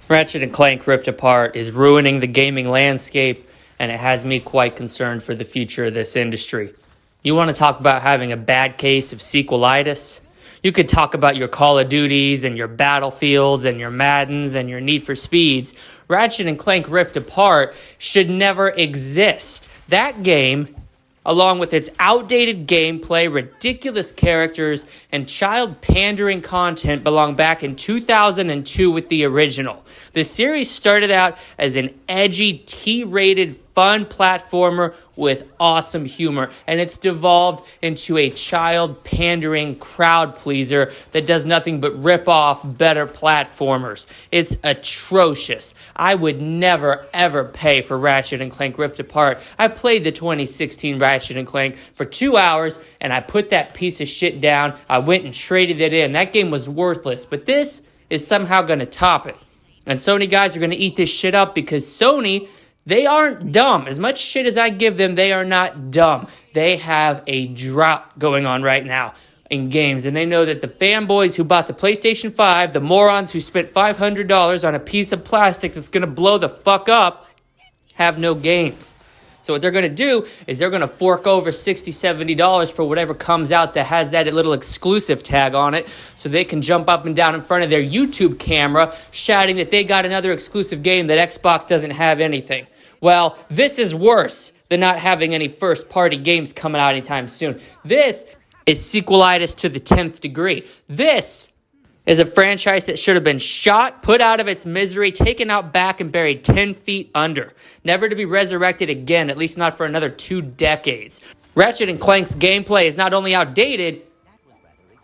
Ratchet and Clank Rift Apart is ruining the gaming landscape, and it has me quite concerned for the future of this industry. You want to talk about having a bad case of sequelitis? You could talk about your Call of Duties and your Battlefields and your Maddens and your Need for Speeds. Ratchet and Clank Rift Apart should never exist. That game, along with its outdated gameplay, ridiculous characters, and child-pandering content, belong back in 2002 with the original. The series started out as an edgy, T-rated, fun platformer with awesome humor, and it's devolved into a child-pandering crowd pleaser that does nothing but rip off better platformers. It's atrocious. I would never, ever pay for Ratchet and Clank Rift Apart. I played the 2016 Ratchet and Clank for 2 hours, and I put that piece of shit down. I went and traded it in. That game was worthless, but this is somehow going to top it. And Sony guys are going to eat this shit up because Sony, they aren't dumb. As much shit as I give them, they are not dumb. They have a drought going on right now in games. And they know that the fanboys who bought the PlayStation 5, the morons who spent $500 on a piece of plastic that's going to blow the fuck up, have no games. So what they're going to do is they're going to fork over $60, $70 for whatever comes out that has that little exclusive tag on it, so they can jump up and down in front of their YouTube camera shouting that they got another exclusive game that Xbox doesn't have anything. Well, this is worse than not having any first-party games coming out anytime soon. This is sequelitis to the 10th degree. This is a franchise that should have been shot, put out of its misery, taken out back, and buried 10 feet under. Never to be resurrected again, at least not for another 2 decades. Ratchet and Clank's gameplay is not only outdated,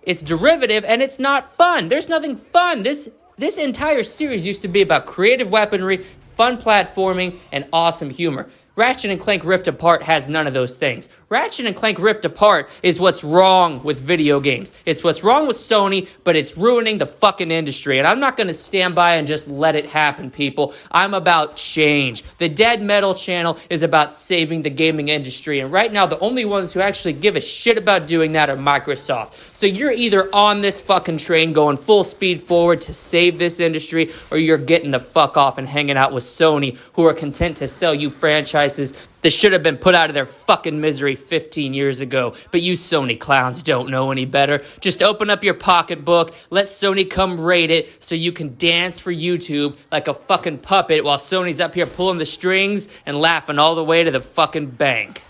it's derivative, and it's not fun. There's nothing fun. This entire series used to be about creative weaponry, fun platforming, and awesome humor. Ratchet and Clank Rift Apart has none of those things. Ratchet and Clank Rift Apart is what's wrong with video games. It's what's wrong with Sony, but it's ruining the fucking industry. And I'm not going to stand by and just let it happen, people. I'm about change. The Dead Metal channel is about saving the gaming industry. And right now, the only ones who actually give a shit about doing that are Microsoft. So you're either on this fucking train going full speed forward to save this industry, or you're getting the fuck off and hanging out with Sony, who are content to sell you franchises that should have been put out of their fucking misery 15 years ago. But you Sony clowns don't know any better. Just open up your pocketbook, let Sony come raid it so you can dance for YouTube like a fucking puppet while Sony's up here pulling the strings and laughing all the way to the fucking bank.